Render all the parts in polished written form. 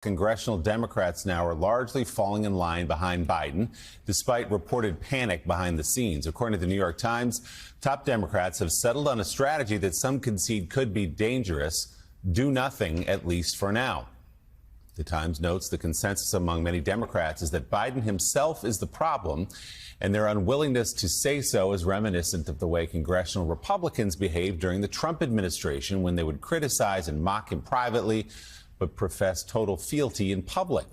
Congressional Democrats now are largely falling in line behind Biden, despite reported panic behind the scenes. According to the New York Times, top Democrats have settled on a strategy that some concede could be dangerous: do nothing, at least for now. The Times notes the consensus among many Democrats is that Biden himself is the problem, and their unwillingness to say so is reminiscent of the way congressional Republicans behaved during the Trump administration, when they would criticize and mock him privately, but profess total fealty in public.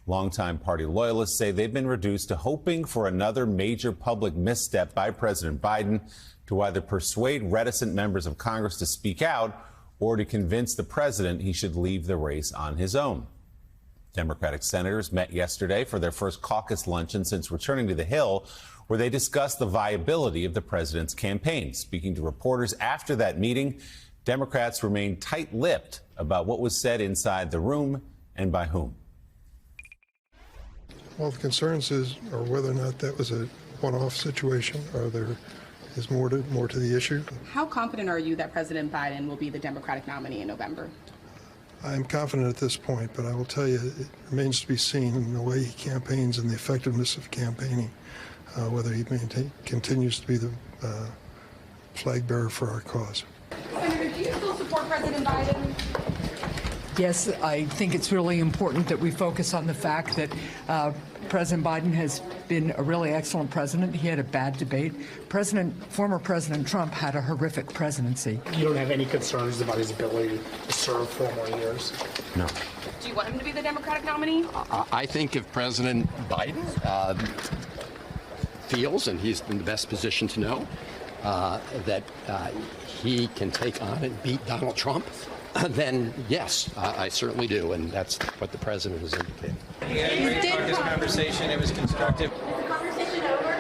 Longtime party loyalists say they've been reduced to hoping for another major public misstep by President Biden to either persuade reticent members of Congress to speak out or to convince the president he should leave the race on his own. Democratic senators met yesterday for their first caucus luncheon since returning to the Hill, where they discussed the viability of the president's campaign. Speaking to reporters after that meeting, Democrats remained tight-lipped about what was said inside the room and by whom. Well, the concerns are whether or not that was a one-off situation, or there is more to the issue. How confident are you that President Biden will be the Democratic nominee in November? I am confident at this point, but I will tell you, it remains to be seen in the way he campaigns and the effectiveness of campaigning, whether he continues to be the flag bearer for our cause. Senator, do you still support President Biden? Yes, I think it's really important that we focus on the fact that President Biden has been a really excellent president. He had a bad debate. Former President Trump had a horrific presidency. You don't have any concerns about his ability to serve 4 more years? No. Do you want him to be the Democratic nominee? I think if President Biden feels, and he's in the best position to know, that he can take on and beat Donald Trump, then yes, I certainly do, and that's what the president has indicated. We had a great caucus conversation. It was constructive. Conversation over?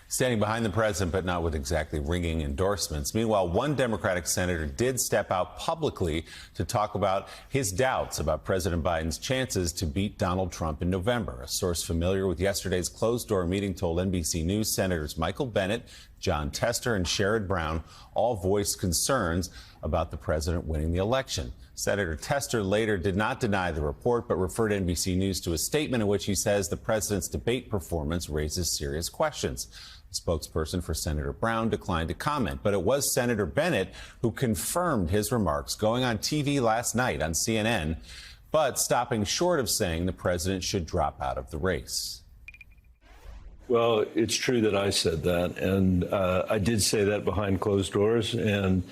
Standing behind the president, but not with exactly ringing endorsements. Meanwhile, one Democratic senator did step out publicly to talk about his doubts about President Biden's chances to beat Donald Trump in November. A source familiar with yesterday's closed-door meeting told NBC News Senators Michael Bennet, Jon Tester, and Sherrod Brown all voiced concerns about the president winning the election. Senator Tester later did not deny the report, but referred NBC News to a statement in which he says the president's debate performance raises serious questions. The spokesperson for Senator Brown declined to comment, but it was Senator Bennet who confirmed his remarks going on TV last night on CNN, but stopping short of saying the president should drop out of the race. Well, it's true that I said that, and I did say that behind closed doors, and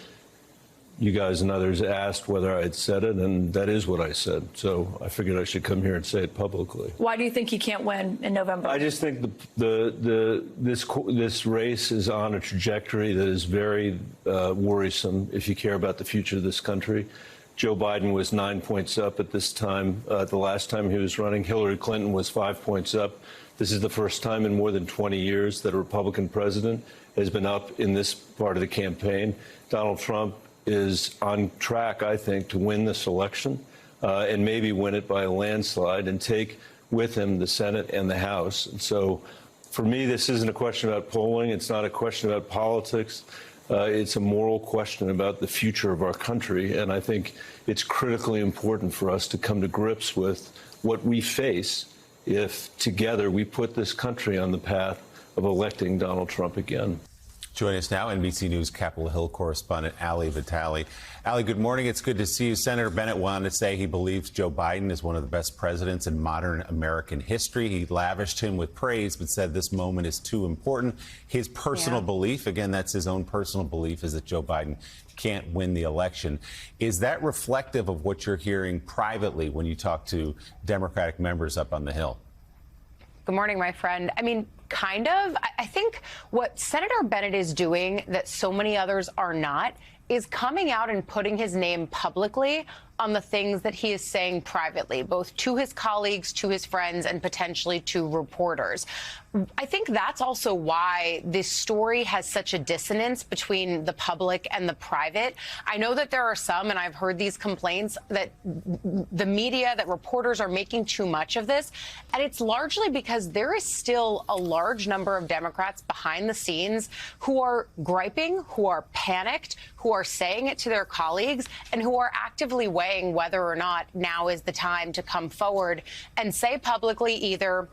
you guys and others asked whether I had said it, and that is what I said. So I figured I should come here and say it publicly. Why do you think he can't win in November? I just think this race is on a trajectory that is very worrisome if you care about the future of this country. Joe Biden was 9 points up at this time. The last time he was running, Hillary Clinton was 5 points up. This is the first time in more than 20 years that a Republican president has been up in this part of the campaign. Donald Trump is on track, I think, to win this election and maybe win it by a landslide and take with him the Senate and the House. And so for me, this isn't a question about polling. It's not a question about politics. It's a moral question about the future of our country. And I think it's critically important for us to come to grips with what we face if together we put this country on the path of electing Donald Trump again. Joining us now, NBC News Capitol Hill correspondent Ali Vitale. Ali, good morning. It's good to see you. Senator Bennet wanted to say he believes Joe Biden is one of the best presidents in modern American history. He lavished him with praise, but said this moment is too important. His personal belief, again, that's his own personal belief, is that Joe Biden can't win the election. Is that reflective of what you're hearing privately when you talk to Democratic members up on the Hill? Good morning, my friend. I mean, kind of. I think what Senator Bennet is doing that so many others are not is coming out and putting his name publicly on the things that he is saying privately, both to his colleagues, to his friends, and potentially to reporters. I think that's also why this story has such a dissonance between the public and the private. I know that there are some, and I've heard these complaints, that the media, that reporters are making too much of this. And it's largely because there is still a large number of Democrats behind the scenes who are griping, who are panicked, who are saying it to their colleagues, and who are actively weighing weighing whether or not now is the time to come forward and say publicly either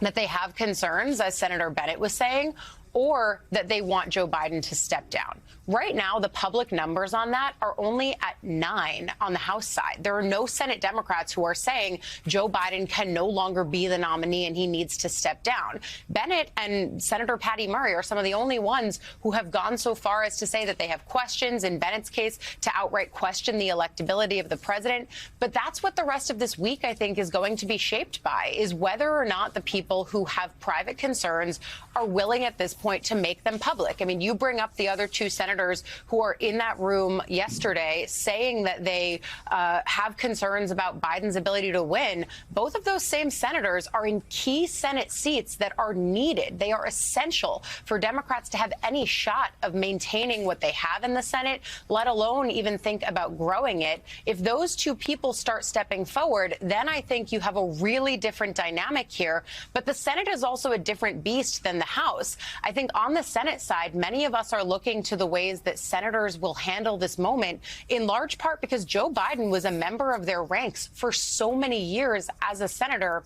that they have concerns, as Senator Bennett was saying, or that they want Joe Biden to step down. Right now, the public numbers on that are only at 9 on the House side. There are no Senate Democrats who are saying Joe Biden can no longer be the nominee and he needs to step down. Bennett and Senator Patty Murray are some of the only ones who have gone so far as to say that they have questions, in Bennett's case, to outright question the electability of the president. But that's what the rest of this week, I think, is going to be shaped by, is whether or not the people who have private concerns are willing at this point to make them public. I mean, you bring up the other 2 senators who are in that room yesterday saying that they have concerns about Biden's ability to win. Both of those same senators are in key Senate seats that are needed. They are essential for Democrats to have any shot of maintaining what they have in the Senate, let alone even think about growing it. If those 2 people start stepping forward, then I think you have a really different dynamic here. But the Senate is also a different beast than the House. I think on the Senate side, many of us are looking to the ways that senators will handle this moment, in large part because Joe Biden was a member of their ranks for so many years as a senator.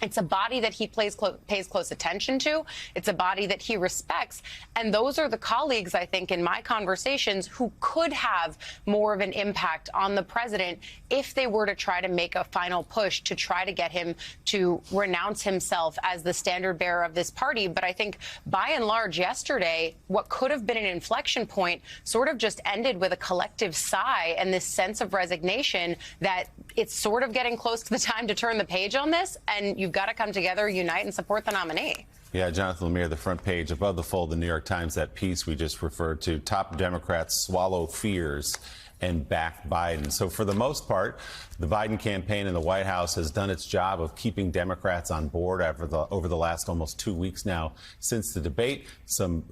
It's a body that he pays close attention to. It's a body that he respects. And those are the colleagues, I think, in my conversations who could have more of an impact on the president if they were to try to make a final push to try to get him to renounce himself as the standard bearer of this party. But I think by and large yesterday, what could have been an inflection point sort of just ended with a collective sigh and this sense of resignation that it's sort of getting close to the time to turn the page on this. And you've got to come together, unite, and support the nominee. Yeah, Jonathan Lemire, the front page above the fold, the New York Times, that piece we just referred to, top Democrats swallow fears and back Biden. So for the most part, the Biden campaign in the White House has done its job of keeping Democrats on board over the last almost 2 weeks now since the debate. Some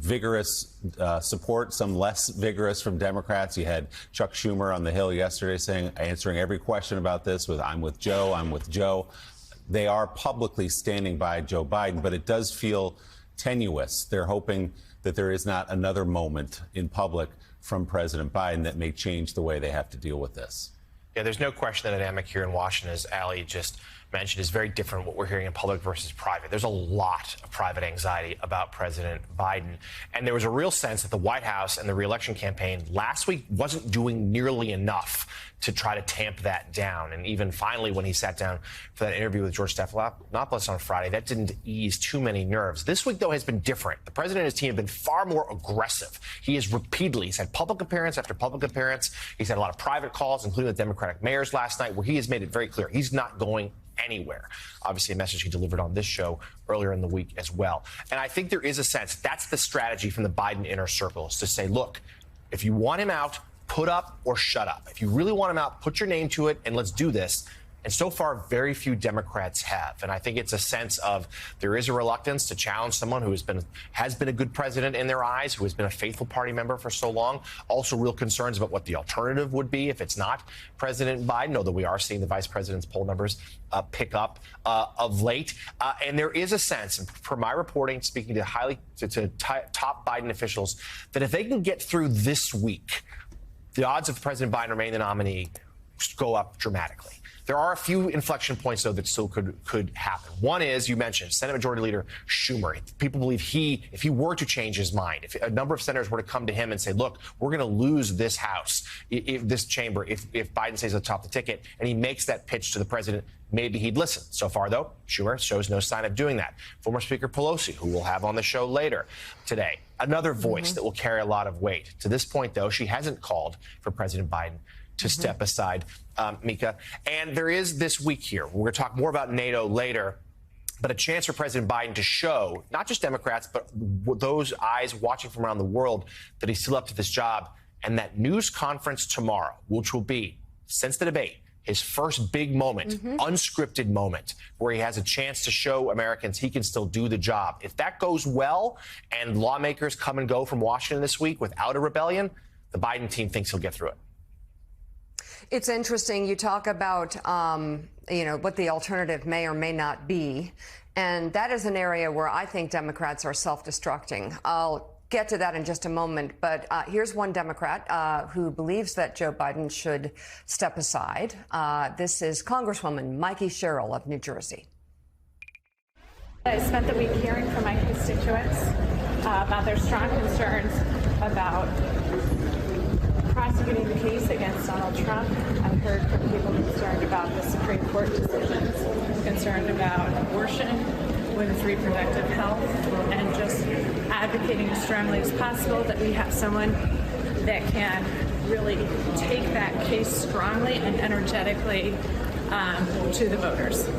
vigorous support, some less vigorous from Democrats. You had Chuck Schumer on the Hill yesterday answering every question about this with "I'm with Joe, I'm with Joe." They are publicly standing by Joe Biden, but it does feel tenuous. They're hoping that there is not another moment in public from President Biden that may change the way they have to deal with this. Yeah, there's no question the dynamic here in Washington, as Ali just mentioned, is very different what we're hearing in public versus private. There's a lot of private anxiety about President Biden. And there was a real sense that the White House and the reelection campaign last week wasn't doing nearly enough to try to tamp that down. And even finally, when he sat down for that interview with George Stephanopoulos on Friday, that didn't ease too many nerves. This week, though, has been different. The president and his team have been far more aggressive. He has repeatedly, he's had public appearance after public appearance. He's had a lot of private calls, including the Democratic mayors last night, where he has made it very clear he's not going anywhere. Obviously, a message he delivered on this show earlier in the week as well. And I think there is a sense that's the strategy from the Biden inner circle, is to say, look, if you want him out, put up or shut up. If you really want him out, put your name to it and let's do this. And so far, very few Democrats have. And I think it's a sense of there is a reluctance to challenge someone who has been a good president in their eyes, who has been a faithful party member for so long. Also, real concerns about what the alternative would be if it's not President Biden, although we are seeing the vice president's poll numbers pick up of late. And there is a sense, and for my reporting, speaking to top Biden officials, that if they can get through this week, the odds of President Biden remaining the nominee go up dramatically. There are a few inflection points, though, that still could happen. One is, you mentioned, Senate Majority Leader Schumer. People believe if he were to change his mind, if a number of senators were to come to him and say, look, we're going to lose this House, this chamber, if Biden stays atop the ticket, and he makes that pitch to the president, maybe he'd listen. So far, though, Schumer shows no sign of doing that. Former Speaker Pelosi, who we'll have on the show later today, another voice that will carry a lot of weight. To this point, though, she hasn't called for President Biden to step aside, Mika. And there is this week here, we're going to talk more about NATO later, but a chance for President Biden to show, not just Democrats, but those eyes watching from around the world, that he's still up to this job. And that news conference tomorrow, which will be, since the debate, his first big moment, unscripted moment, where he has a chance to show Americans he can still do the job. If that goes well and lawmakers come and go from Washington this week without a rebellion, the Biden team thinks he'll get through it. It's interesting. You talk about, what the alternative may or may not be. And that is an area where I think Democrats are self-destructing. I'll get to that in just a moment, but here's one Democrat who believes that Joe Biden should step aside. This is Congresswoman Mikey Sherrill of New Jersey. I spent the week hearing from my constituents about their strong concerns about prosecuting the case against Donald Trump. I've heard from people concerned about the Supreme Court decisions, concerned about abortion, women's reproductive health, and just advocating as strongly as possible that we have someone that can really take that case strongly and energetically to the voters.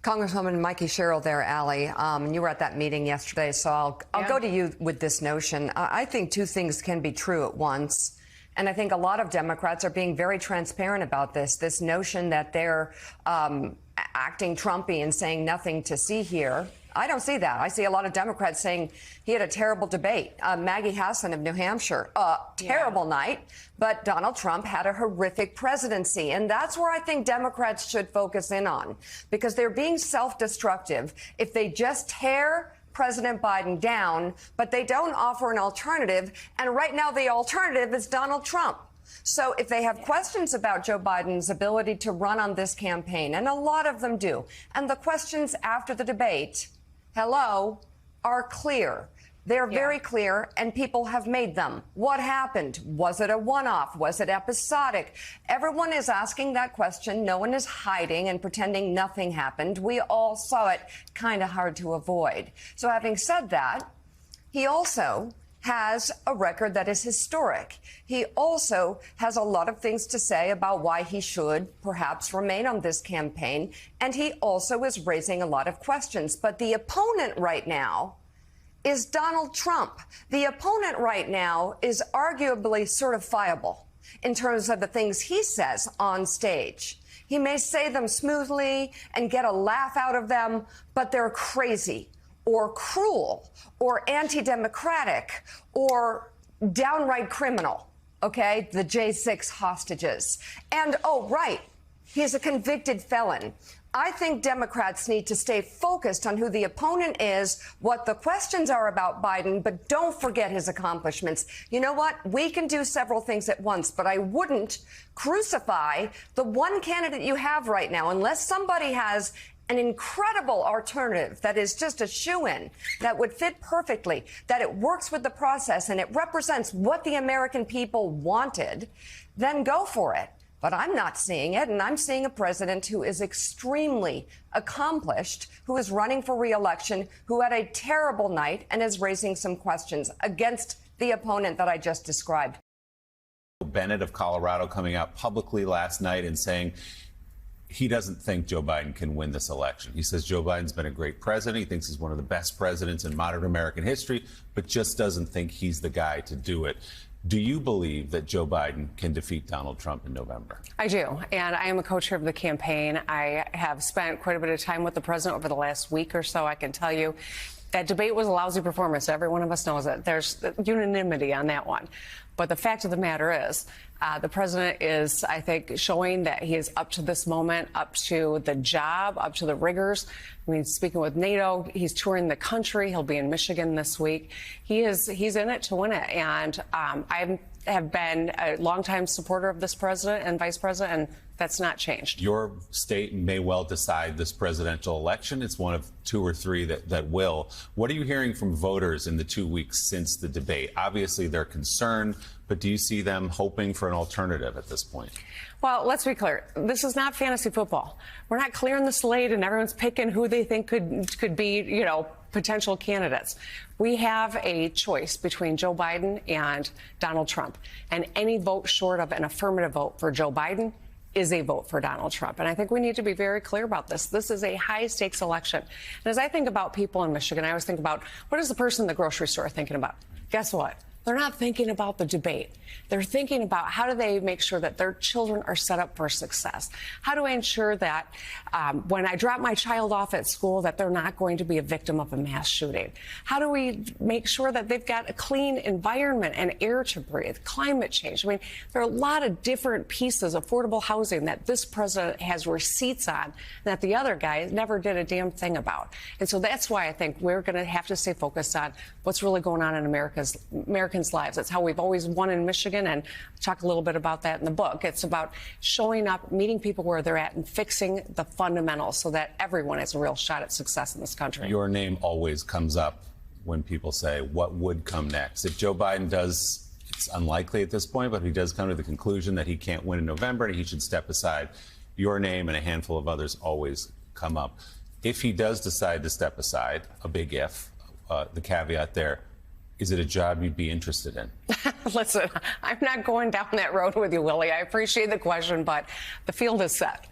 Congresswoman Mikey Sherrill there, Allie. You were at that meeting yesterday, so I'll go to you with this notion. I think two things can be true at once. And I think a lot of Democrats are being very transparent about this notion that they're acting Trumpy and saying nothing to see here. I don't see that. I see a lot of Democrats saying he had a terrible debate. Maggie Hassan of New Hampshire, terrible night, but Donald Trump had a horrific presidency. And that's where I think Democrats should focus in on, because they're being self-destructive if they just tear President Biden down, but they don't offer an alternative. And right now, the alternative is Donald Trump. So if they have questions about Joe Biden's ability to run on this campaign, and a lot of them do, and the questions after the debate, are clear. They're very clear, and people have made them. What happened? Was it a one-off? Was it episodic? Everyone is asking that question. No one is hiding and pretending nothing happened. We all saw it. Kind of hard to avoid. So having said that, he also has a record that is historic. He also has a lot of things to say about why he should perhaps remain on this campaign. And he also is raising a lot of questions. But the opponent right now is Donald Trump. The opponent right now is arguably certifiable in terms of the things he says on stage. He may say them smoothly and get a laugh out of them, but they're crazy or cruel or anti-democratic or downright criminal, okay? The J6 hostages. And, he's a convicted felon. I think Democrats need to stay focused on who the opponent is, what the questions are about Biden, but don't forget his accomplishments. You know what? We can do several things at once, but I wouldn't crucify the one candidate you have right now unless somebody has an incredible alternative that is just a shoo-in, that would fit perfectly, that it works with the process and it represents what the American people wanted, then go for it. But I'm not seeing it, and I'm seeing a president who is extremely accomplished, who is running for re-election, who had a terrible night and is raising some questions against the opponent that I just described. Bennett of Colorado coming out publicly last night and saying he doesn't think Joe Biden can win this election. He says Joe Biden's been a great president. He thinks he's one of the best presidents in modern American history, but just doesn't think he's the guy to do it. Do you believe that Joe Biden can defeat Donald Trump in November? I do, and I am a co-chair of the campaign. I have spent quite a bit of time with the president over the last week or so. I can tell you that debate was a lousy performance. Every one of us knows it. There's unanimity on that one. But the fact of the matter is, the president is, I think, showing that he is up to this moment, up to the job, up to the rigors. I mean, speaking with NATO, he's touring the country. He'll be in Michigan this week. He's in it to win it. And I have been a longtime supporter of this president and vice president, and that's not changed. Your state may well decide this presidential election. It's one of two or three that will. What are you hearing from voters in the 2 weeks since the debate? Obviously, they're concerned, but do you see them hoping for an alternative at this point? Well, let's be clear. This is not fantasy football. We're not clearing the slate and everyone's picking who they think could be, potential candidates. We have a choice between Joe Biden and Donald Trump. And any vote short of an affirmative vote for Joe Biden is a vote for Donald Trump. And I think we need to be very clear about this. This is a high-stakes election. And as I think about people in Michigan, I always think about, what is the person in the grocery store thinking about? Guess what? they're not thinking about the debate. They're thinking about how do they make sure that their children are set up for success? How do I ensure that when I drop my child off at school that they're not going to be a victim of a mass shooting? How do we make sure that they've got a clean environment and air to breathe? Climate change. I mean, there are a lot of different pieces, affordable housing that this president has receipts on that the other guy never did a damn thing about. And so that's why I think we're going to have to stay focused on what's really going on in Americans' lives. That's how we've always won in Michigan, and I talk a little bit about that in the book. It's about showing up, meeting people where they're at, and fixing the fundamentals so that everyone has a real shot at success in this country. Your name always comes up when people say, what would come next? If Joe Biden does, it's unlikely at this point, but if he does come to the conclusion that he can't win in November and he should step aside, your name and a handful of others always come up. If he does decide to step aside, a big if, the caveat there, is it a job you'd be interested in? Listen, I'm not going down that road with you, Willie. I appreciate the question, but the field is set.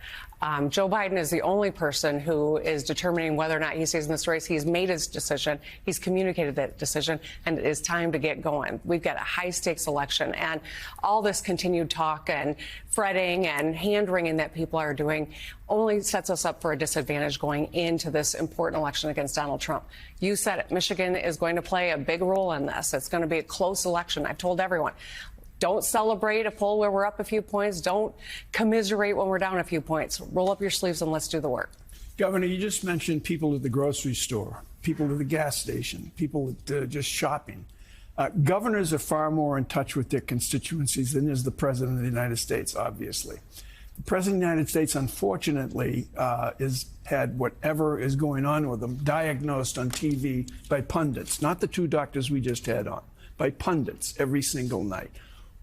Joe Biden is the only person who is determining whether or not he stays in this race. He's made his decision. He's communicated that decision, and it is time to get going. We've got a high-stakes election, and all this continued talk and fretting and hand-wringing that people are doing only sets us up for a disadvantage going into this important election against Donald Trump. You said it. Michigan is going to play a big role in this. It's going to be a close election. I've told everyone. Don't celebrate a poll where we're up a few points. Don't commiserate when we're down a few points. Roll up your sleeves and let's do the work. Governor, you just mentioned people at the grocery store, people at the gas station, people at just shopping. Governors are far more in touch with their constituencies than is the President of the United States, obviously. The President of the United States, unfortunately, has had whatever is going on with him diagnosed on TV by pundits, not the two doctors we just had on, by pundits every single night.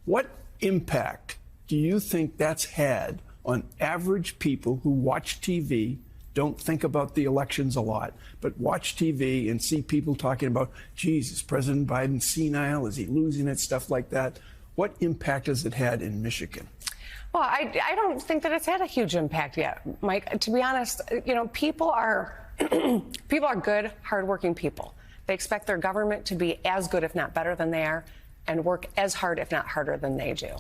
What impact do you think that's had on average people who watch TV, don't think about the elections a lot, but watch TV and see people talking about, Jesus, President Biden senile? Is he losing it? Stuff like that. What impact has it had in Michigan? Well, I don't think that it's had a huge impact yet, Mike. To be honest, you know, people are good, hardworking people. They expect their government to be as good, if not better, than they are, and work as hard, if not harder, than they do.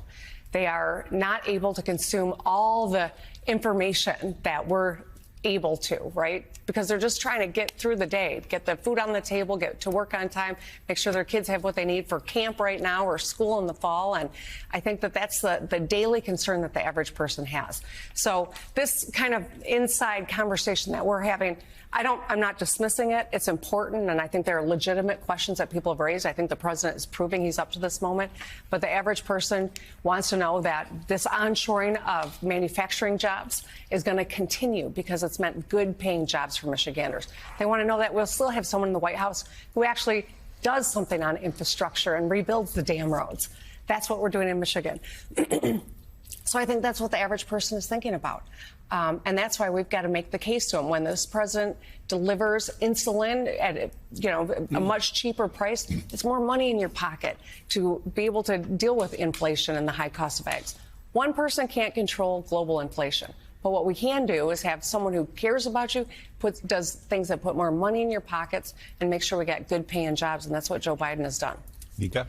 They are not able to consume all the information that we're able to, right? Because they're just trying to get through the day, get the food on the table, get to work on time, make sure their kids have what they need for camp right now or school in the fall. And I think that that's the daily concern that the average person has. So this kind of inside conversation that we're having, I'm not dismissing it. It's important, and I think there are legitimate questions that people have raised. I think the president is proving he's up to this moment. But the average person wants to know that this onshoring of manufacturing jobs is going to continue because it's meant good-paying jobs for Michiganders. They want to know that we'll still have someone in the White House who actually does something on infrastructure and rebuilds the damn roads. That's what we're doing in Michigan. So I think that's what the average person is thinking about. And that's why we've got to make the case to him. When this president delivers insulin at a much cheaper price, it's more money in your pocket to be able to deal with inflation and the high cost of eggs. One person can't control global inflation. But what we can do is have someone who cares about you, does things that put more money in your pockets, and make sure we got good paying jobs. And that's what Joe Biden has done. Mika?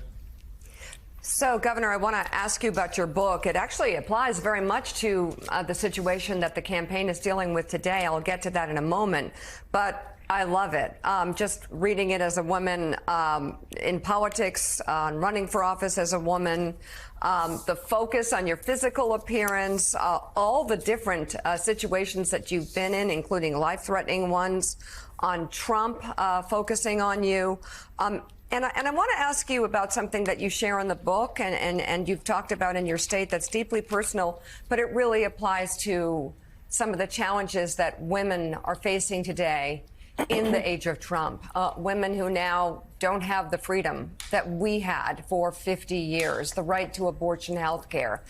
So, Governor, I want to ask you about your book. It actually applies very much to the situation that the campaign is dealing with today. I'll get to that in a moment. But I love it. Just reading it as a woman in politics, running for office as a woman, the focus on your physical appearance, all the different situations that you've been in, including life-threatening ones, on Trump focusing on you. And I want to ask you about something that you share in the book and you've talked about in your state that's deeply personal, but it really applies to some of the challenges that women are facing today in the age of Trump. Women who now don't have the freedom that we had for 50 years, the right to abortion health care,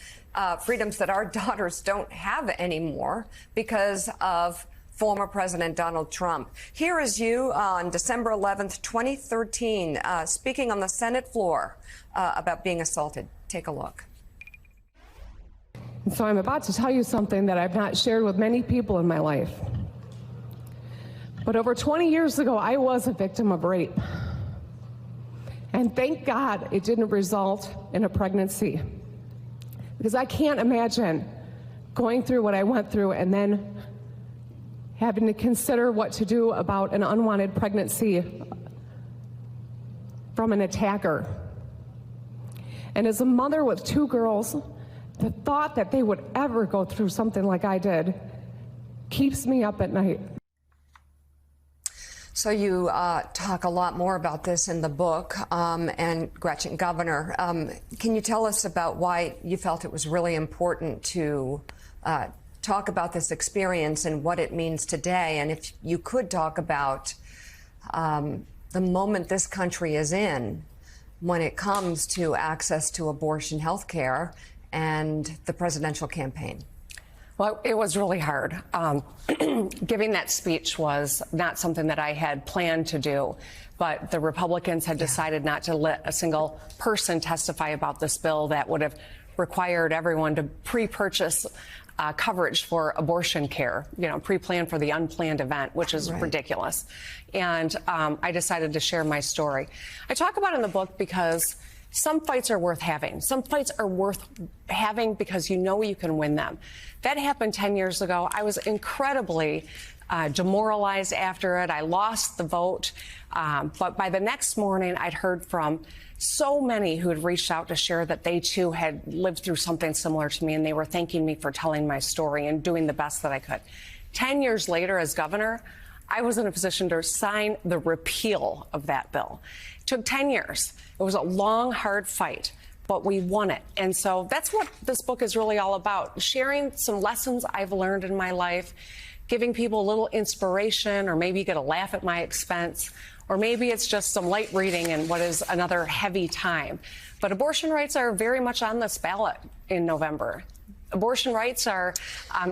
freedoms that our daughters don't have anymore because of former President Donald Trump. Here is you on December 11th, 2013, speaking on the Senate floor about being assaulted. Take a look. So I'm about to tell you something that I've not shared with many people in my life. But over 20 years ago, I was a victim of rape. And thank God it didn't result in a pregnancy. Because I can't imagine going through what I went through and then having to consider what to do about an unwanted pregnancy from an attacker. And as a mother with 2 girls, the thought that they would ever go through something like I did keeps me up at night. So you talk a lot more about this in the book, and Gretchen, Governor, can you tell us about why you felt it was really important to talk about this experience and what it means today? And if you could talk about the moment this country is in when it comes to access to abortion health care and the presidential campaign. Well, it was really hard. Giving that speech was not something that I had planned to do, but the Republicans had decided not to let a single person testify about this bill that would have required everyone to pre-purchase coverage for abortion care, pre-plan for the unplanned event, which is ridiculous. And I decided to share my story. I talk about it in the book because some fights are worth having. Some fights are worth having because you know you can win them. That happened 10 years ago. I was incredibly demoralized after it. I lost the vote. But by the next morning, I'd heard from so many who had reached out to share that they too had lived through something similar to me, and they were thanking me for telling my story and doing the best that I could. 10 years later, as governor, I was in a position to sign the repeal of that bill. It took 10 years. It was a long, hard fight, but we won it. And so that's what this book is really all about, sharing some lessons I've learned in my life, giving people a little inspiration, or maybe you get a laugh at my expense, or maybe it's just some light reading in what is another heavy time. But abortion rights are very much on this ballot in November. Abortion rights are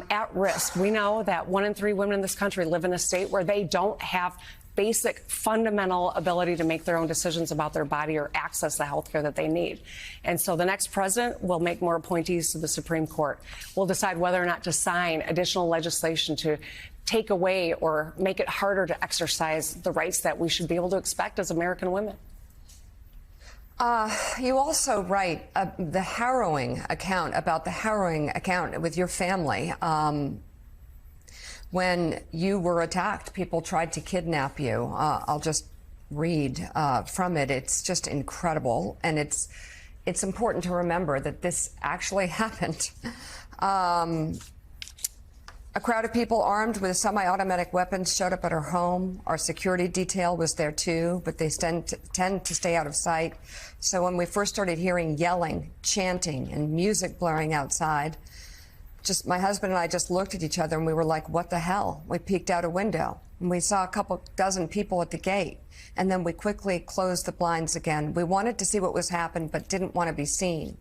at risk. We know that 1 in 3 women in this country live in a state where they don't have basic fundamental ability to make their own decisions about their body or access the health care that they need. And so the next president will make more appointees to the Supreme Court. We'll decide whether or not to sign additional legislation to take away or make it harder to exercise the rights that we should be able to expect as American women. You also write the harrowing account with your family. When you were attacked, people tried to kidnap you. I'll just read from it. It's just incredible. And it's important to remember that this actually happened. A crowd of people armed with semi-automatic weapons showed up at her home. Our security detail was there too, but they tend to stay out of sight. So when we first started hearing yelling, chanting, and music blaring outside, my husband and I just looked at each other and we were like, what the hell? We peeked out a window and we saw a couple dozen people at the gate. And then we quickly closed the blinds again. We wanted to see what was happening, but didn't want to be seen.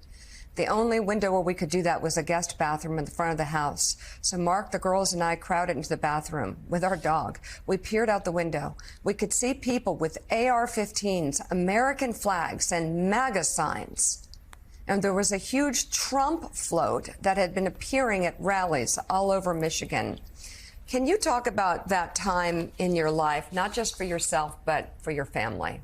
The only window where we could do that was a guest bathroom in the front of the house. So Mark, the girls, and I crowded into the bathroom with our dog. We peered out the window. We could see people with AR-15s, American flags, and MAGA signs. And there was a huge Trump float that had been appearing at rallies all over Michigan. Can you talk about that time in your life, not just for yourself, but for your family?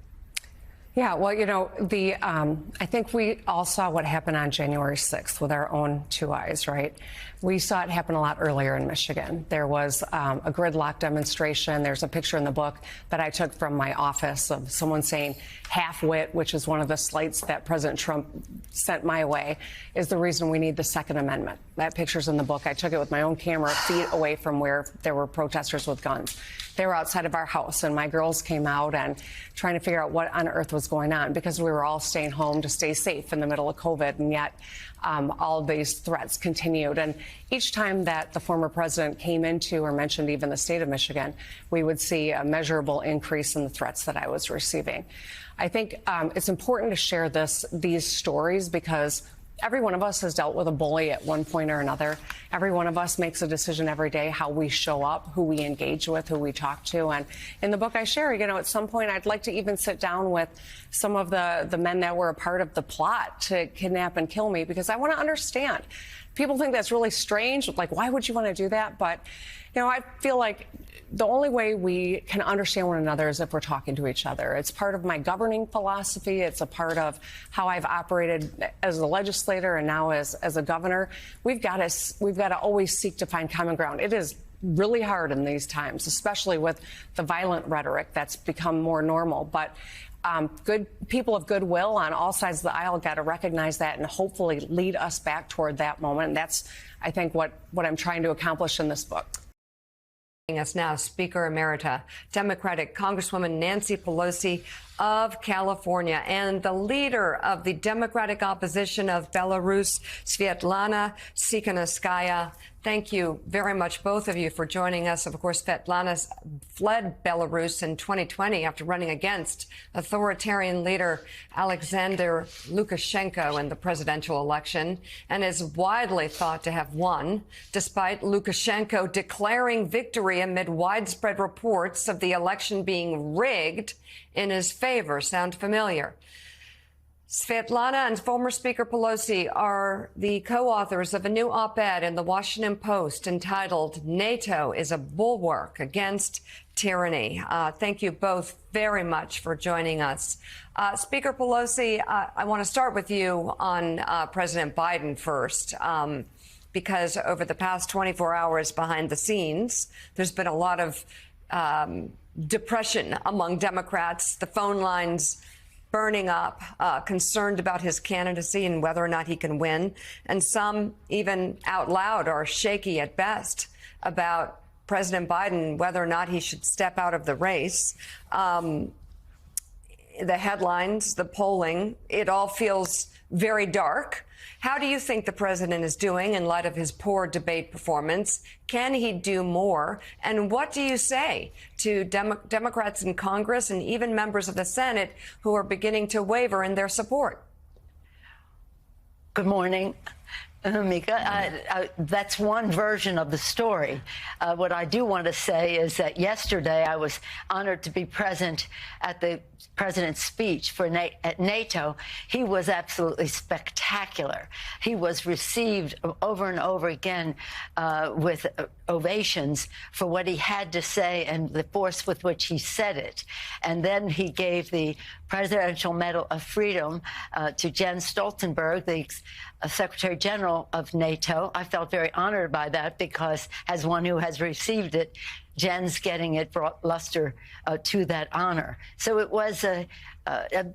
Yeah, well, I think we all saw what happened on January 6th with our own 2 eyes, right? We saw it happen a lot earlier in Michigan. There was a gridlock demonstration. There's a picture in the book that I took from my office of someone saying half-wit, which is one of the slights that President Trump sent my way, is the reason we need the Second Amendment. That picture's in the book. I took it with my own camera feet away from where there were protesters with guns. They were outside of our house, and my girls came out and trying to figure out what on earth was going on because we were all staying home to stay safe in the middle of COVID, and yet all of these threats continued. And each time that the former president came into or mentioned even the state of Michigan, we would see a measurable increase in the threats that I was receiving. I think it's important to share these stories because every one of us has dealt with a bully at one point or another. Every one of us makes a decision every day how we show up, who we engage with, who we talk to. And in the book I share, at some point I'd like to even sit down with some of the men that were a part of the plot to kidnap and kill me because I want to understand people think that's really strange. Like, why would you want to do that? But, you know, I feel like the only way we can understand one another is if we're talking to each other. It's part of my governing philosophy. It's a part of how I've operated as a legislator and now as a governor. We've got to always seek to find common ground. It is really hard in these times, especially with the violent rhetoric that's become more normal. But good people of goodwill on all sides of the aisle got to recognize that and hopefully lead us back toward that moment. And that's, I think, what I'm trying to accomplish in this book. Joining us now, Speaker Emerita, Democratic Congresswoman Nancy Pelosi of California, and the leader of the Democratic opposition of Belarus, Svetlana Tsikhanouskaya. Thank you very much, both of you, for joining us. Of course, Svetlana fled Belarus in 2020 after running against authoritarian leader Alexander Lukashenko in the presidential election, and is widely thought to have won, despite Lukashenko declaring victory amid widespread reports of the election being rigged in his favor. Sound familiar? Svetlana and former Speaker Pelosi are the co-authors of a new op-ed in the Washington Post entitled "NATO is a Bulwark Against Tyranny." Thank you both very much for joining us. Speaker Pelosi, I want to start with you on President Biden first, because over the past 24 hours behind the scenes, there's been a lot of depression among Democrats, the phone lines burning up, concerned about his candidacy and whether or not he can win. And some, even out loud, are shaky at best about President Biden, whether or not he should step out of the race. The headlines, the polling, it all feels very dark. How do you think the president is doing in light of his poor debate performance? Can he do more? And what do you say to Democrats in Congress and even members of the Senate who are beginning to waver in their support? Good morning, Mika. That's one version of the story. What I do want to say is that yesterday I was honored to be present at the president's speech at NATO. He was absolutely spectacular. He was received over and over again with ovations for what he had to say and the force with which he said it. And then he gave the Presidential Medal of Freedom to Jens Stoltenberg, the Secretary General of NATO. I felt very honored by that because, as one who has received it, Jens getting it brought luster to that honor. So it was a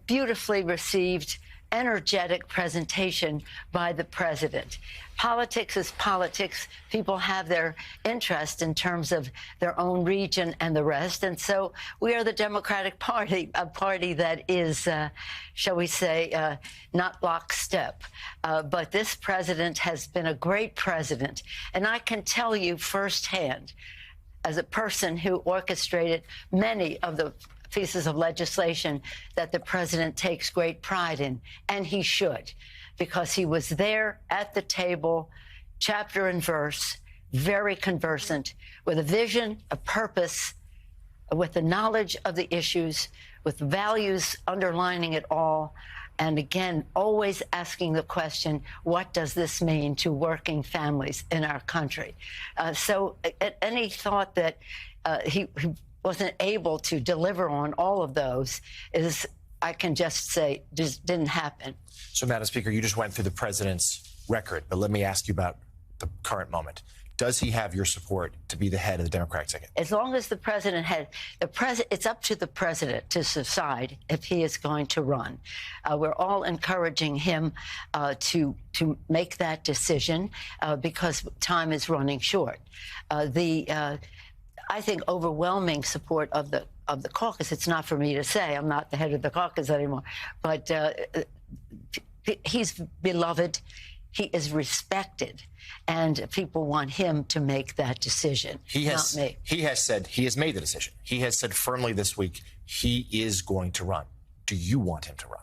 beautifully received, energetic presentation by the president. Politics is politics. People have their interest in terms of their own region and the rest. And so we are the Democratic Party, a party that is, shall we say, not lockstep. But this president has been a great president. And I can tell you firsthand, as a person who orchestrated many of the pieces of legislation, that the president takes great pride in, and he should, because he was there at the table, chapter and verse, very conversant, with a vision, a purpose, with the knowledge of the issues, with values underlining it all. And again, always asking the question, what does this mean to working families in our country? So any thought that he wasn't able to deliver on all of those is, I can just say, just didn't happen. So, Madam Speaker, you just went through the president's record, but let me ask you about the current moment. Does he have your support to be the head of the Democratic ticket? As long as the president had it's up to the president to decide if he is going to run. We're all encouraging him to make that decision because time is running short. I think overwhelming support of the caucus. It's not for me to say. I'm not the head of the caucus anymore, but he's beloved. He is respected, and people want him to make that decision, not me. He has said he has made the decision. He has said firmly this week he is going to run. Do you want him to run?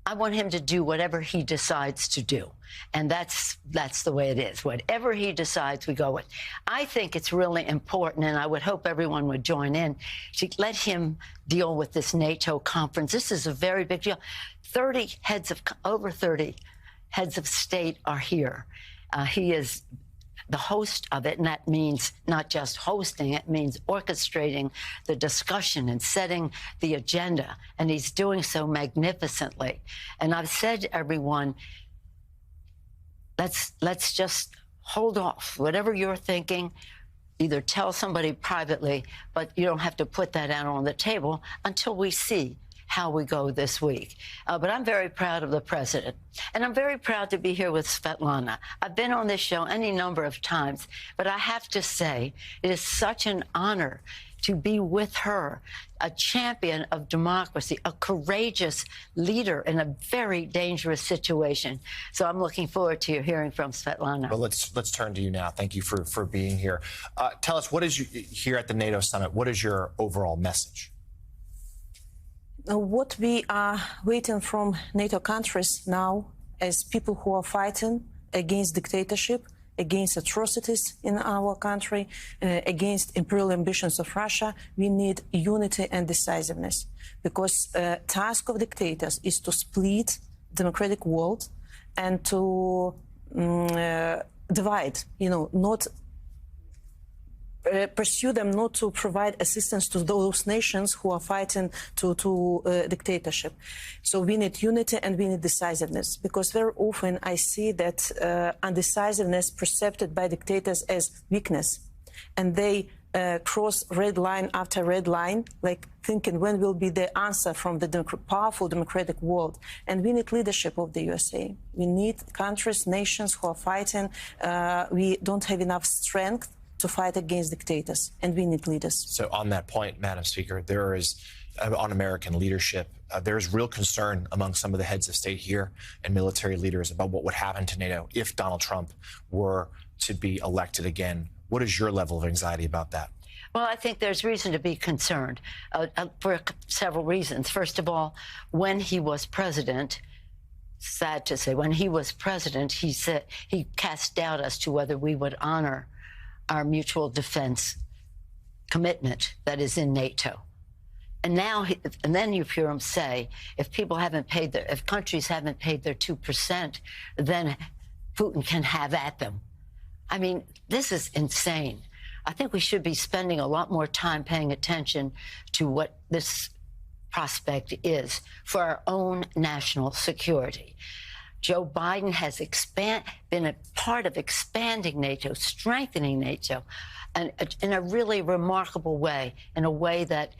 I want him to do whatever he decides to do, and that's the way it is. Whatever he decides, we go with. I think it's really important, and I would hope everyone would join in, to let him deal with this NATO conference. This is a very big deal. Over 30 heads of state are here. He is the host of it, and that means not just hosting, it means orchestrating the discussion and setting the agenda, and he's doing so magnificently. And I've said to everyone, let's just hold off. Whatever you're thinking, either tell somebody privately, but you don't have to put that out on the table until we see how we go this week. But I'm very proud of the president. And I'm very proud to be here with Svetlana. I've been on this show any number of times, but I have to say, it is such an honor to be with her, a champion of democracy, a courageous leader in a very dangerous situation. So I'm looking forward to hearing from Svetlana. Well, let's turn to you now. Thank you for being here. Tell us, what is here at the NATO summit? What is your overall message? What we are waiting from NATO countries now as people who are fighting against dictatorship, against atrocities in our country, against imperial ambitions of Russia, we need unity and decisiveness. Because the task of dictators is to split democratic world and to divide, not pursue them, not to provide assistance to those nations who are fighting to dictatorship. So we need unity and we need decisiveness, because very often I see that undecisiveness perceived by dictators as weakness, and they cross red line after red line, like thinking when will be the answer from the powerful democratic world. And we need leadership of the USA. We need countries, nations who are fighting. We don't have enough strength to fight against dictators, and we need leaders. So on that point, Madam Speaker, there is, on American leadership, there's real concern among some of the heads of state here and military leaders about what would happen to NATO if Donald Trump were to be elected again. What is your level of anxiety about that? Well, I think there's reason to be concerned for several reasons. First of all, when he was president, sad to say, when he was president, he said he cast doubt as to whether we would honor our mutual defense commitment that is in NATO. And now, and then you hear him say, if countries haven't paid their 2%, then Putin can have at them. I mean, this is insane. I think we should be spending a lot more time paying attention to what this prospect is for our own national security. Joe Biden has been a part of expanding NATO, strengthening NATO, and in a really remarkable way, in a way that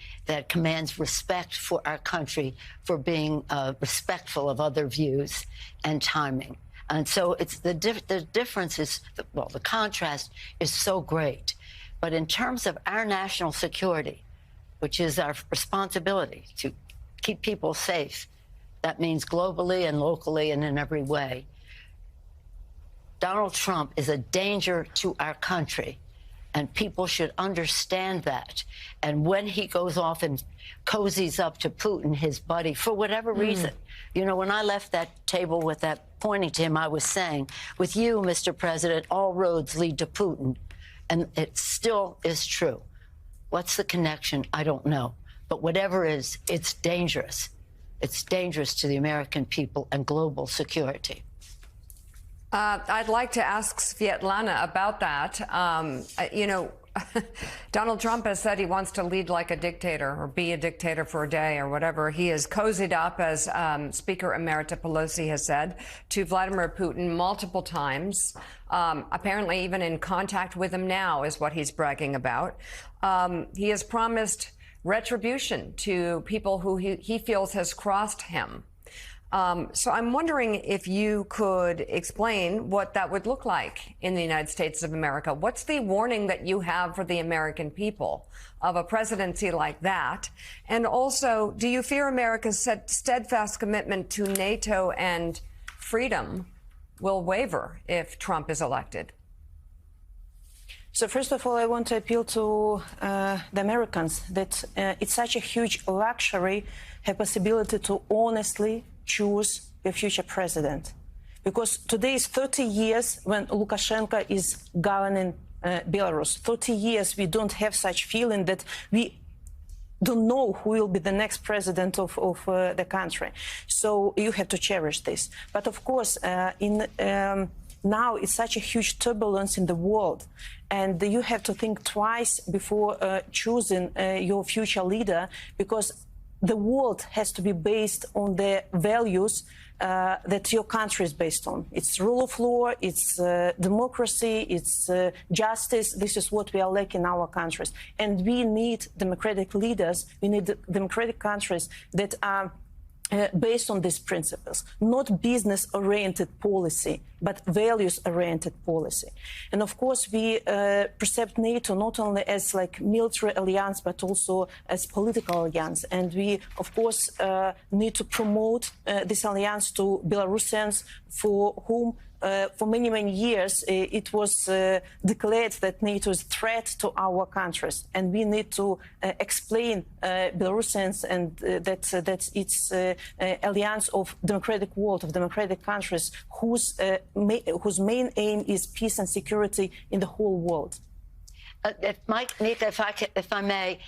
commands respect for our country for being respectful of other views and timing. And so it's the difference is, well, the contrast is so great. But in terms of our national security, which is our responsibility to keep people safe, that means globally and locally and in every way, Donald Trump is a danger to our country, and people should understand that. And when he goes off and cozies up to Putin, his buddy, for whatever reason, when I left that table with that pointing to him, I was saying, with you, Mr. President, all roads lead to Putin. And it still is true. What's the connection? I don't know. But whatever is, it's dangerous. It's dangerous to the American people and global security. I'd like to ask Svetlana about that. Donald Trump has said he wants to lead like a dictator or be a dictator for a day or whatever. He has cozied up, as Speaker Emerita Pelosi has said, to Vladimir Putin multiple times. Apparently even in contact with him now is what he's bragging about. He has promised retribution to people who he feels has crossed him. So I'm wondering if you could explain what that would look like in the United States of America. What's the warning that you have for the American people of a presidency like that? And also, do you fear America's steadfast commitment to NATO and freedom will waver if Trump is elected? So first of all, I want to appeal to the Americans that it's such a huge luxury, have possibility to honestly choose your future president. Because today is 30 years when Lukashenko is governing Belarus. 30 years we don't have such feeling that we don't know who will be the next president of the country. So you have to cherish this. But of course, in now it's such a huge turbulence in the world, and you have to think twice before choosing your future leader, because the world has to be based on the values that your country is based on. It's rule of law, it's democracy, it's justice. This is what we are lacking in our countries. And we need democratic leaders, we need democratic countries that are based on these principles, not business-oriented policy, but values-oriented policy. And of course, we perceive NATO not only as like military alliance, but also as political alliance. And we, of course, need to promote this alliance to Belarusians, for whom for many, many years, it was declared that NATO is a threat to our countries. And we need to explain Belarusians and that it's alliance of democratic world, of democratic countries, whose main aim is peace and security in the whole world. If I may,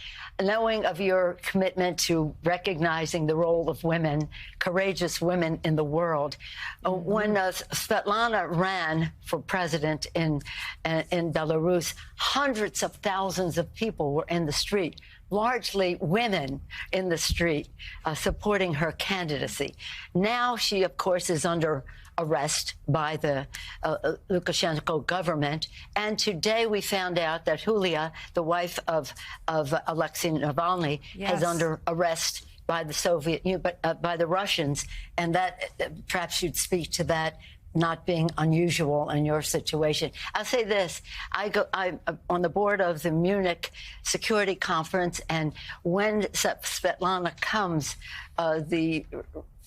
knowing of your commitment to recognizing the role of women, courageous women in the world, when Svetlana ran for president in Belarus, hundreds of thousands of people were in the street, largely women in the street, supporting her candidacy. Now she, of course, is under arrest by the Lukashenko government. And today we found out that Yulia, the wife of Alexei Navalny, is under arrest by the by the Russians. And that perhaps you'd speak to that not being unusual in your situation. I'll say this, I'm on the board of the Munich Security Conference, and when Svetlana comes, the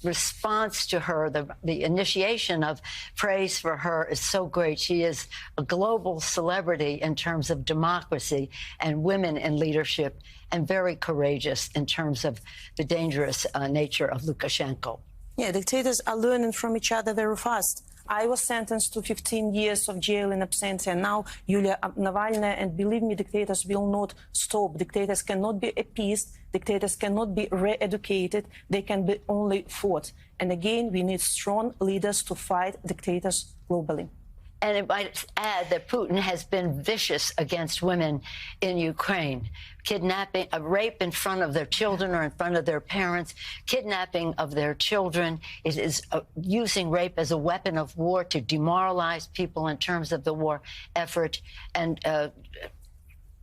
response to her, the initiation of praise for her is so great. She is a global celebrity in terms of democracy and women in leadership, and very courageous in terms of the dangerous nature of Lukashenko. Yeah, dictators are learning from each other very fast. I was sentenced to 15 years of jail in absentia. Now, Yulia Navalny, and believe me, dictators will not stop. Dictators cannot be appeased. Dictators cannot be re-educated. They can be only fought. And again, we need strong leaders to fight dictators globally. And I might add that Putin has been vicious against women in Ukraine. Kidnapping, rape in front of their children or in front of their parents, kidnapping of their children. It is using rape as a weapon of war to demoralize people in terms of the war effort. And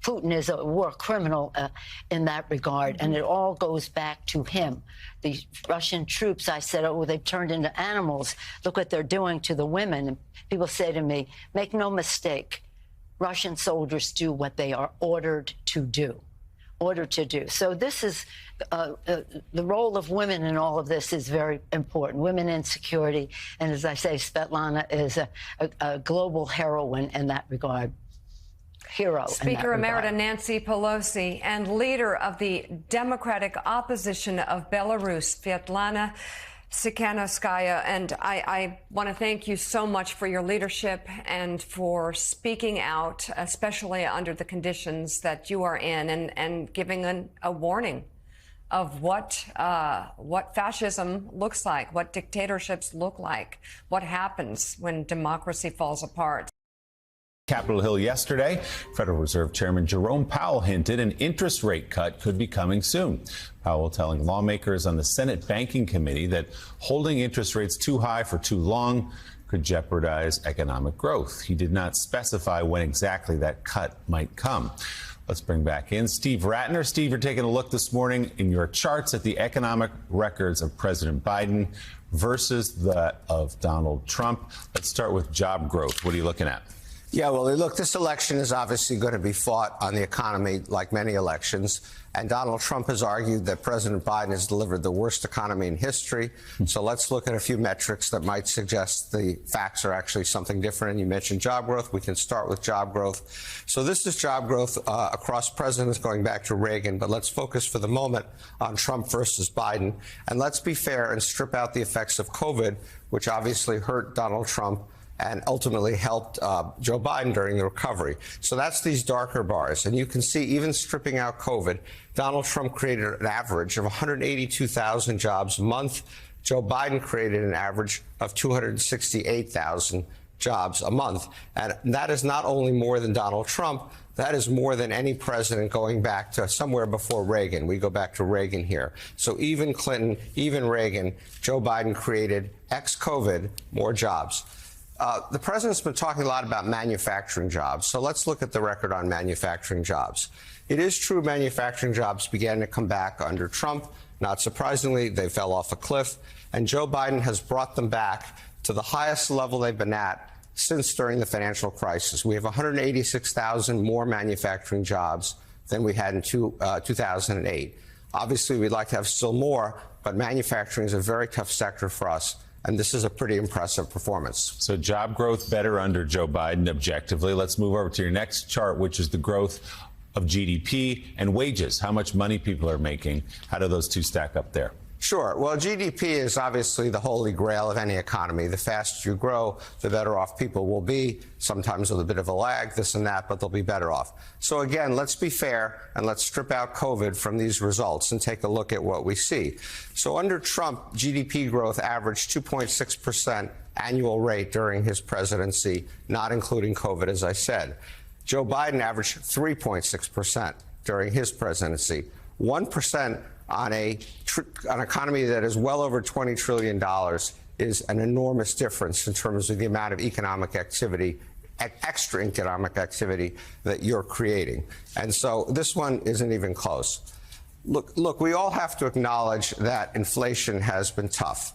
Putin is a war criminal in that regard, and it all goes back to him. The Russian troops, I said, oh, they've turned into animals. Look what they're doing to the women. And people say to me, make no mistake, Russian soldiers do what they are ordered to do. So this is the role of women in all of this is very important. Women in security, and as I say, Svetlana is a global heroine in that regard. Speaker Emerita Nancy Pelosi and leader of the Democratic opposition of Belarus, Svetlana Tsikhanouskaya. And I want to thank you so much for your leadership and for speaking out, especially under the conditions that you are in, and giving a warning of what fascism looks like, what dictatorships look like, what happens when democracy falls apart. Capitol Hill yesterday, Federal Reserve Chairman Jerome Powell hinted an interest rate cut could be coming soon. Powell telling lawmakers on the Senate Banking Committee that holding interest rates too high for too long could jeopardize economic growth. He did not specify when exactly that cut might come. Let's bring back in Steve Ratner. Steve, you're taking a look this morning in your charts at the economic records of President Biden versus that of Donald Trump. Let's start with job growth. What are you looking at? Yeah, well, look, this election is obviously going to be fought on the economy like many elections. And Donald Trump has argued that President Biden has delivered the worst economy in history. So let's look at a few metrics that might suggest the facts are actually something different. And you mentioned job growth. We can start with job growth. So this is job growth across presidents going back to Reagan. But let's focus for the moment on Trump versus Biden. And let's be fair and strip out the effects of COVID, which obviously hurt Donald Trump and ultimately helped Joe Biden during the recovery. So that's these darker bars. And you can see, even stripping out COVID, Donald Trump created an average of 182,000 jobs a month. Joe Biden created an average of 268,000 jobs a month. And that is not only more than Donald Trump, that is more than any president going back to somewhere before Reagan. We go back to Reagan here. So even Clinton, even Reagan, Joe Biden created, ex-COVID, more jobs. The president's been talking a lot about manufacturing jobs. So let's look at the record on manufacturing jobs. It is true manufacturing jobs began to come back under Trump. Not surprisingly, they fell off a cliff. And Joe Biden has brought them back to the highest level they've been at since during the financial crisis. We have 186,000 more manufacturing jobs than we had in 2008. Obviously, we'd like to have still more, but manufacturing is a very tough sector for us. And this is a pretty impressive performance. So job growth better under Joe Biden objectively. Let's move over to your next chart, which is the growth of GDP and wages, how much money people are making. How do those two stack up there? Sure. Well, GDP is obviously the holy grail of any economy. The faster you grow, the better off people will be, sometimes with a bit of a lag, this and that, but they'll be better off. So again, let's be fair and let's strip out COVID from these results and take a look at what we see. So under Trump, GDP growth averaged 2.6% annual rate during his presidency, not including COVID, as I said. Joe Biden averaged 3.6% during his presidency, 1% on an economy that is well over $20 trillion is an enormous difference in terms of the amount of economic activity, extra economic activity that you're creating. And so this one isn't even close. Look, we all have to acknowledge that inflation has been tough.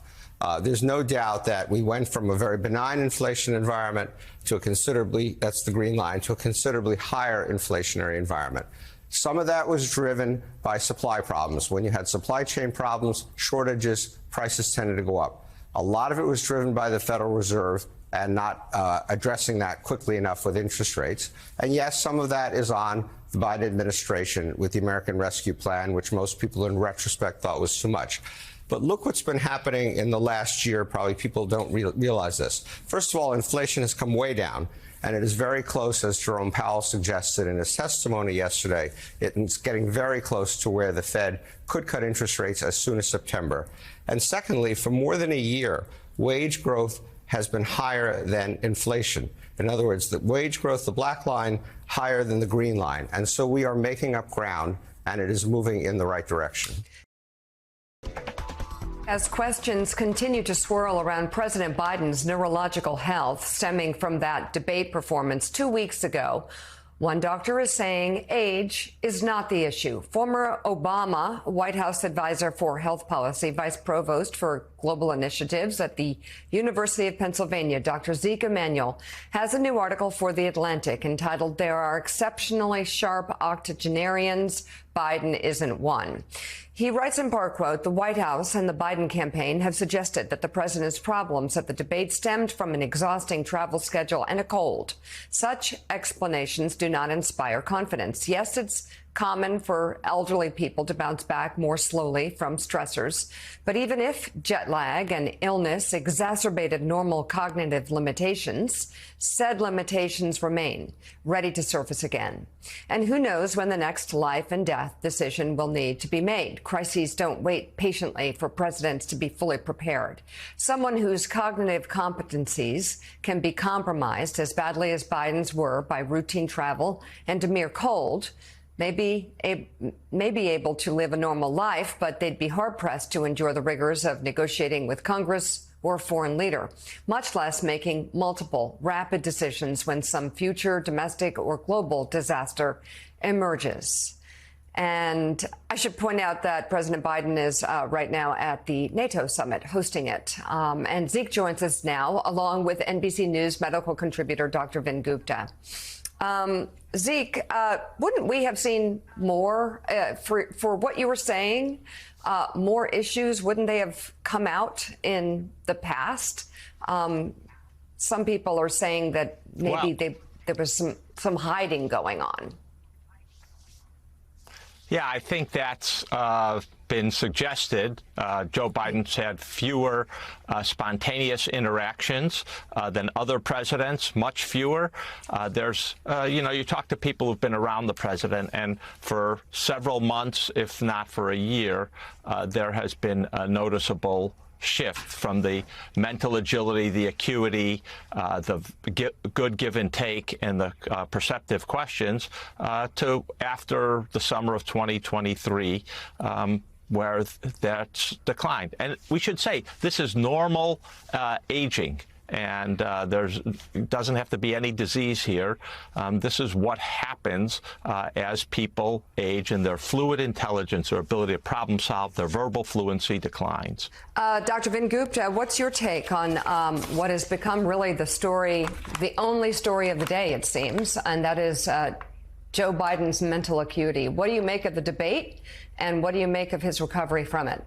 There's no doubt that we went from a very benign inflation environment to a considerably, that's the green line, to a considerably higher inflationary environment. Some of that was driven by supply problems. When you had supply chain problems, shortages, prices tended to go up. A lot of it was driven by the Federal Reserve and not addressing that quickly enough with interest rates. And yes, some of that is on the Biden administration with the American Rescue Plan, which most people in retrospect thought was too much. But look what's been happening in the last year. Probably people don't realize this. First of all, inflation has come way down. And it is very close, as Jerome Powell suggested in his testimony yesterday. It's getting very close to where the Fed could cut interest rates as soon as September. And secondly, for more than a year, wage growth has been higher than inflation. In other words, the wage growth, the black line, higher than the green line. And so we are making up ground, and it is moving in the right direction. As questions continue to swirl around President Biden's neurological health stemming from that debate performance 2 weeks ago, one doctor is saying age is not the issue. Former Obama White House advisor for health policy, vice provost for global initiatives at the University of Pennsylvania, Dr. Zeke Emanuel, has a new article for The Atlantic entitled "There Are Exceptionally Sharp Octogenarians. Biden Isn't One." He writes in part, quote, "The White House and the Biden campaign have suggested that the president's problems at the debate stemmed from an exhausting travel schedule and a cold. Such explanations do not inspire confidence. Yes, it's common for elderly people to bounce back more slowly from stressors. But even if jet lag and illness exacerbated normal cognitive limitations, said limitations remain, ready to surface again. And who knows when the next life and death decision will need to be made. Crises don't wait patiently for presidents to be fully prepared. Someone whose cognitive competencies can be compromised as badly as Biden's were by routine travel and a mere cold may be able to live a normal life, but they'd be hard-pressed to endure the rigors of negotiating with Congress or a foreign leader, much less making multiple rapid decisions when some future domestic or global disaster emerges. And I should point out that President Biden is right now at the NATO summit, hosting it. And Zeke joins us now, along with NBC News medical contributor Dr. Vin Gupta. Zeke, wouldn't we have seen more for what you were saying? More issues, wouldn't they have come out in the past? Some people are saying that maybe there was some hiding going on. Yeah, I think that's been suggested. Joe Biden's had fewer spontaneous interactions than other presidents, much fewer. You talk to people who've been around the president, and for several months, if not for a year, there has been a noticeable shift from the mental agility, the acuity, the good give and take, and the perceptive questions to after the summer of 2023, where that's declined. And we should say this is normal aging. And doesn't have to be any disease here. This is what happens as people age, and their fluid intelligence, their ability to problem solve, their verbal fluency declines. Dr. Vin Gupta, what's your take on what has become really the story, the only story of the day, it seems, and that is Joe Biden's mental acuity? What do you make of the debate, and what do you make of his recovery from it?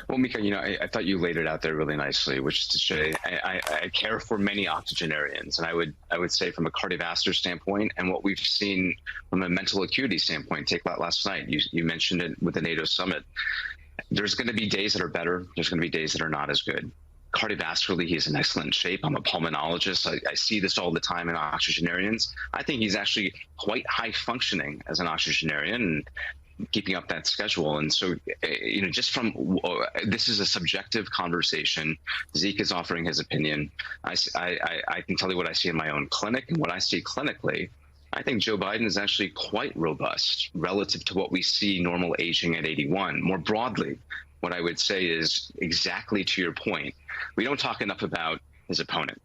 Well, Mika, I thought you laid it out there really nicely, which is to say I care for many octogenarians. And I would say from a cardiovascular standpoint and what we've seen from a mental acuity standpoint, take that last night. You mentioned it with the NATO summit. There's going to be days that are better. There's going to be days that are not as good. Cardiovascularly, he's in excellent shape. I'm a pulmonologist. I see this all the time in octogenarians. I think he's actually quite high functioning as an octogenarian. And keeping up that schedule. And so, just from this is a subjective conversation. Zeke is offering his opinion. I can tell you what I see in my own clinic and what I see clinically. I think Joe Biden is actually quite robust relative to what we see normal aging at 81. More broadly, what I would say is exactly to your point. We don't talk enough about his opponent.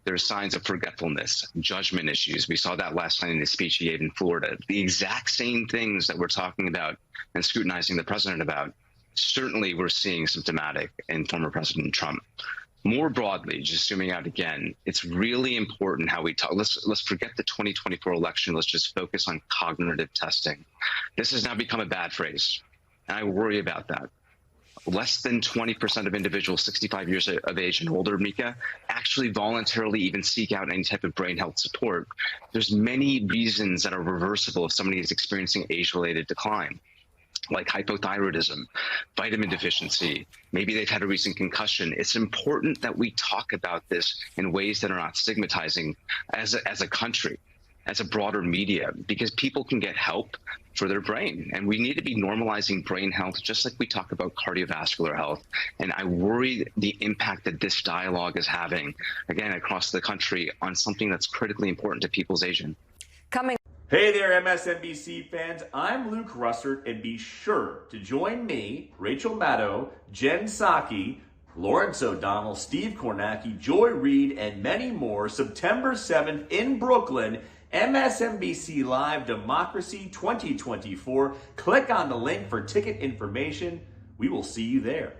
There are signs of forgetfulness, judgment issues. We saw that last night in the speech he gave in Florida. The exact same things that we're talking about and scrutinizing the president about, certainly we're seeing symptomatic in former President Trump. More broadly, just zooming out again, it's really important how we talk. Let's forget the 2024 election. Let's just focus on cognitive testing. This has now become a bad phrase, and I worry about that. Less than 20% of individuals 65 years of age and older, Mika, actually voluntarily even seek out any type of brain health support. There's many reasons that are reversible if somebody is experiencing age-related decline, like hypothyroidism, vitamin deficiency, maybe they've had a recent concussion. It's important that we talk about this in ways that are not stigmatizing as a country, as a broader media, because people can get help for their brain. And we need to be normalizing brain health, just like we talk about cardiovascular health. And I worry the impact that this dialogue is having, again, across the country on something that's critically important to people's aging. Hey there, MSNBC fans. I'm Luke Russert, and be sure to join me, Rachel Maddow, Jen Psaki, Lawrence O'Donnell, Steve Kornacki, Joy Reid, and many more September 7th in Brooklyn, MSNBC Live Democracy 2024. Click on the link for ticket information. We will see you there.